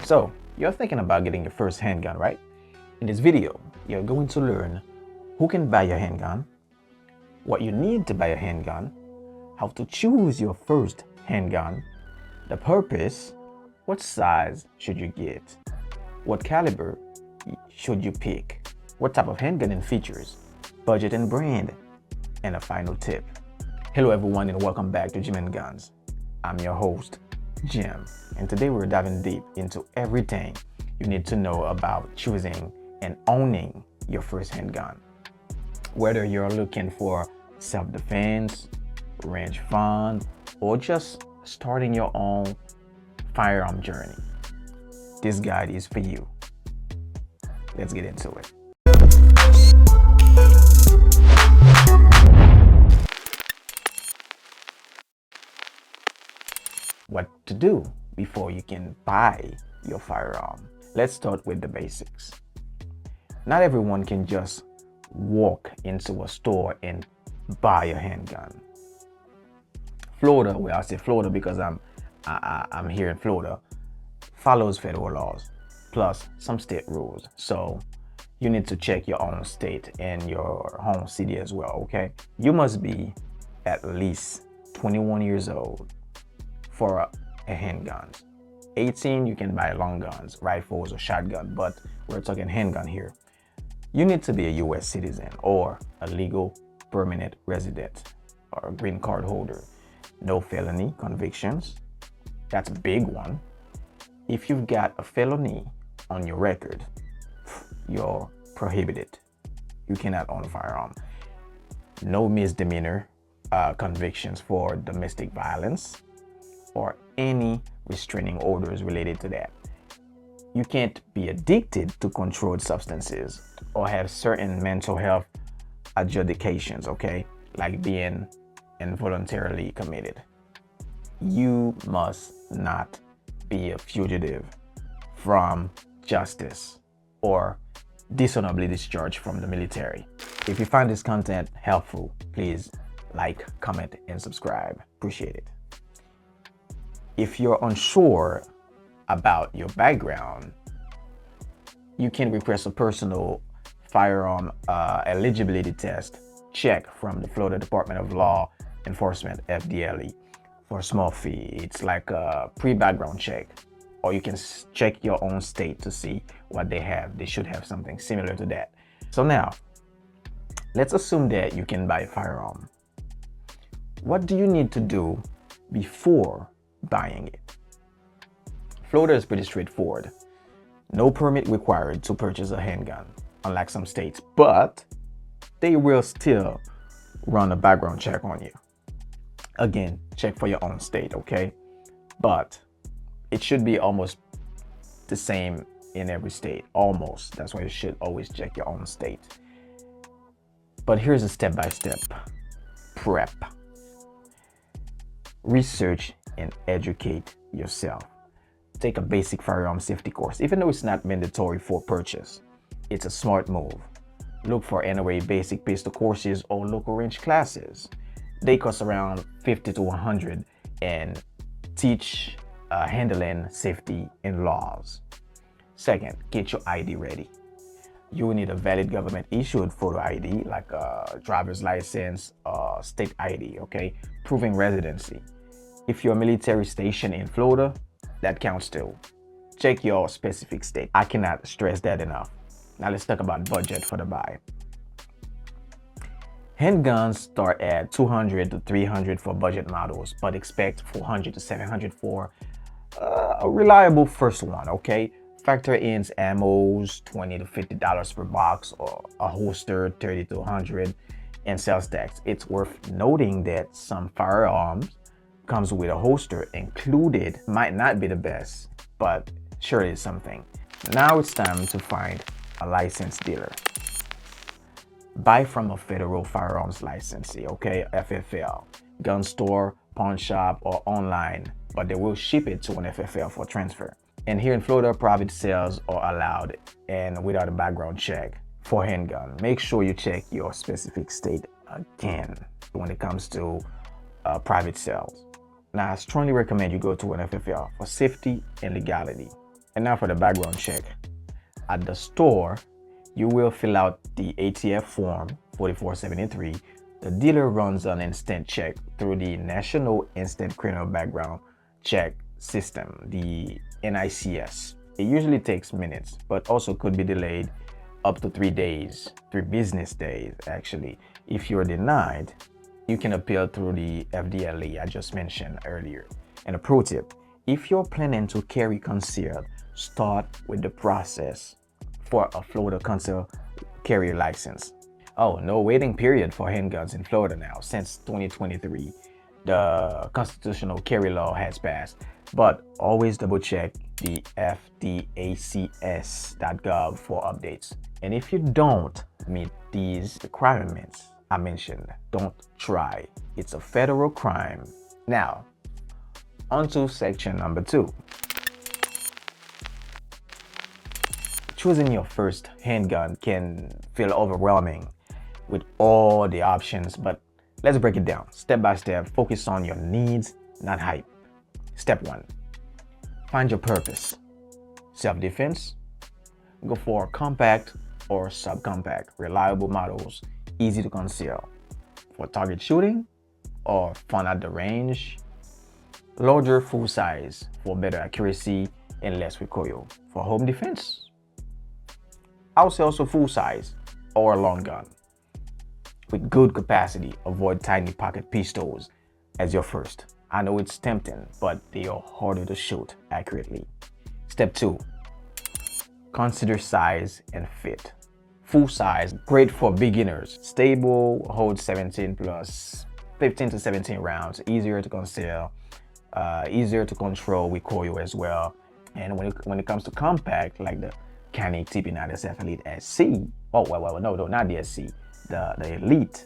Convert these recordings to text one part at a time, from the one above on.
So, you're thinking about getting your first handgun, right? In this video, you're going to learn who can buy your handgun, what you need to buy a handgun, how to choose your first handgun, the purpose, what size should you get, what caliber should you pick, what type of handgun and features, budget and brand, and a final tip. Hello everyone and welcome back to Jim and Guns. I'm your host, Jim, and today we're diving deep into everything you need to know about choosing and owning your first handgun. Whether you're looking for self-defense, range fun, or just starting your own firearm journey, this guide is for you. Let's get into it. What to do before you can buy your firearm. Let's start with the basics. Not everyone can just walk into a store and buy a handgun. Florida, well, I say Florida because I'm here in Florida, follows federal laws plus some state rules. So you need to check your own state and your home city as well, okay? You must be at least 21 years old for a handgun. 18, you can buy long guns, rifles or shotgun, but we're talking handgun here. You need to be a US citizen or a legal permanent resident or a green card holder. No felony convictions. That's a big one. If you've got a felony on your record, you're prohibited. You cannot own a firearm. No misdemeanor convictions for domestic violence or any restraining orders related to that. You can't be addicted to controlled substances or have certain mental health adjudications, okay? Like being involuntarily committed. You must not be a fugitive from justice or dishonorably discharged from the military. If you find this content helpful, please like, comment, and subscribe. Appreciate it. If you're unsure about your background, you can request a personal firearm eligibility test check from the Florida Department of Law Enforcement, FDLE, for a small fee. It's like a pre-background check, or you can check your own state to see what they have. They should have something similar to that. So now, let's assume that you can buy a firearm. What do you need to do before buying it? Florida is pretty straightforward. No permit required to purchase a handgun, unlike some states, but they will still run a background check on you. Again, check for your own state, okay? But it should be almost the same in every state, almost. That's why you should always check your own state. But here's a step-by-step prep. Research and educate yourself. Take a basic firearm safety course. Even though it's not mandatory for purchase, it's a smart move. Look for NRA basic pistol courses or local range classes. They cost around $50 to $100 and teach handling safety and laws. Second, get your ID ready. You will need a valid government issued photo ID like a driver's license, state ID, okay? Proving residency. If you're military stationed in Florida, that counts too. Check your specific state. I cannot stress that enough. Now let's talk about budget for the buy. Handguns start at $200 to $300 for budget models, but expect $400 to $700 for a reliable first one, okay? Factor in ammos, $20 to $50 per box, or a holster, $30 to $100, and sales tax. It's worth noting that some firearms comes with a holster included. Might not be the best, but sure is something. Now it's time to find a licensed dealer. Buy from a federal firearms licensee, okay? FFL, gun store, pawn shop, or online, but they will ship it to an FFL for transfer. And here in Florida, private sales are allowed and without a background check. For handgun, make sure you check your specific state again when it comes to private sales. Now, I strongly recommend you go to an FFL for safety and legality. And now for the background check. At the store, you will fill out the ATF form 4473. The dealer runs an instant check through the National Instant Criminal Background Check System, the NICS. It usually takes minutes, but also could be delayed up to 3 days, 3 business days actually. If you're denied, you can appeal through the FDLE I just mentioned earlier. And a pro tip, if you're planning to carry concealed, start with the process for a Florida concealed carry license. Oh, no waiting period for handguns in Florida now. Since 2023, the constitutional carry law has passed, but always double check the fdacs.gov for updates. And if you don't meet these requirements I mentioned, don't try. It's a federal crime. Now, onto section number 2. Choosing your first handgun can feel overwhelming with all the options, but let's break it down step by step. Focus on your needs, not hype. Step 1. Find your purpose. Self-defense. Go for compact or subcompact, reliable models, easy to conceal. For target shooting or fun at the range, larger full size for better accuracy and less recoil. For home defense, I would say also full size or a long gun with good capacity. Avoid tiny pocket pistols as your first. I know it's tempting, but they are harder to shoot accurately. Step 2. Consider size and fit. Full size, great for beginners. Stable, holds 17 plus 15 to 17 rounds. Easier to conceal, easier to control recoil as well. And when it comes to compact, like the Canik TP9SF Elite SC, no, not the SC, the Elite,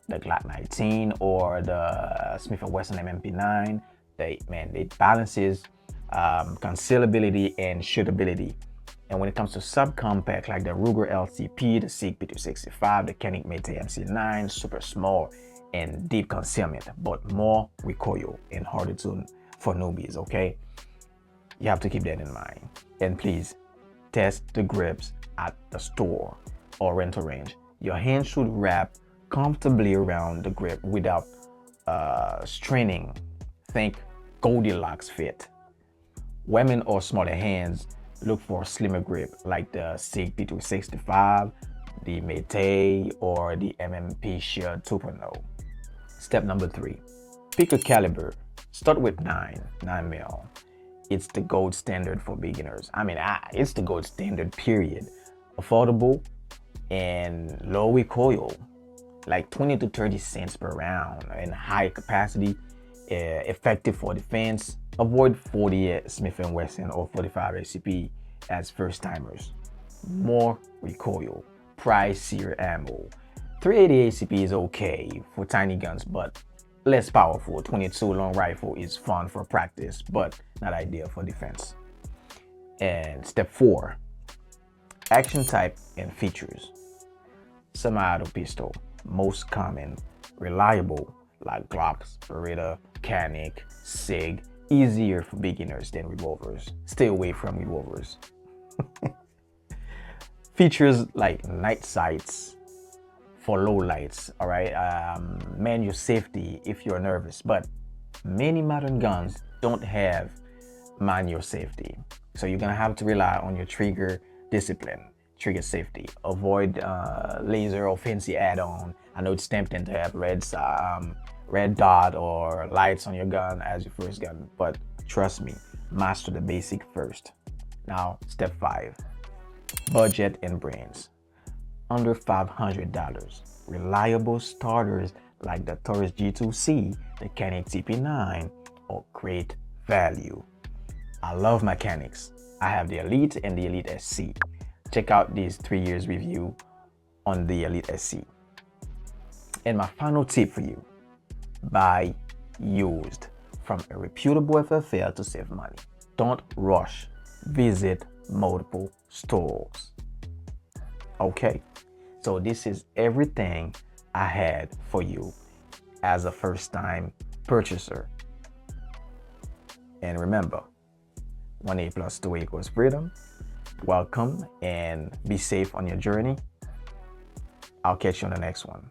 the Glock 19 or the Smith & Wesson MMP9, it balances concealability and shootability. And when it comes to subcompact, like the Ruger LCP, the Sig P365, the Canik Mate MC9, super small and deep concealment, but more recoil and harder to for newbies, okay? You have to keep that in mind. And please, test the grips at the store or rental range. Your hand should wrap comfortably around the grip without straining. Think Goldilocks fit. Women or smaller hands, look for a slimmer grip like the Sig P365, the Mate, or the MMP Shield 2.0. Step number 3, pick a caliber. Start with 9mm. It's the gold standard for beginners. It's the gold standard, period. Affordable and low recoil, like 20 to 30 cents per round, and high capacity, effective for defense. Avoid 40 Smith & Wesson or 45 ACP as first timers. More recoil, pricier ammo. 380 ACP is okay for tiny guns, but less powerful. 22 long rifle is fun for practice, but not ideal for defense. And step 4, action type and features. Semi-auto pistol, most common, reliable, like Glocks, Beretta, Canik, Sig. Easier for beginners than revolvers. Stay away from revolvers. Features like night sights for low lights, all right? Manual safety if you're nervous, but many modern guns don't have manual safety. So you're gonna have to rely on your trigger discipline, trigger safety. Avoid laser or fancy add-on. I know it's tempting to have red dot or lights on your gun as your first gun, but trust me, master the basic first. Now, step 5, budget and brands. Under $500, reliable starters like the Taurus G2C, the Canik TP9, are great value. I love my Caniks. I have the Elite and the Elite SC. Check out these 3 years review on the Elite SC. And my final tip for you, buy used from a reputable FFL to save money. Don't rush. Visit multiple stores. Okay, so this is everything I had for you as a first-time purchaser. And remember, 1A plus 2A equals freedom. Welcome and be safe on your journey. I'll catch you on the next one.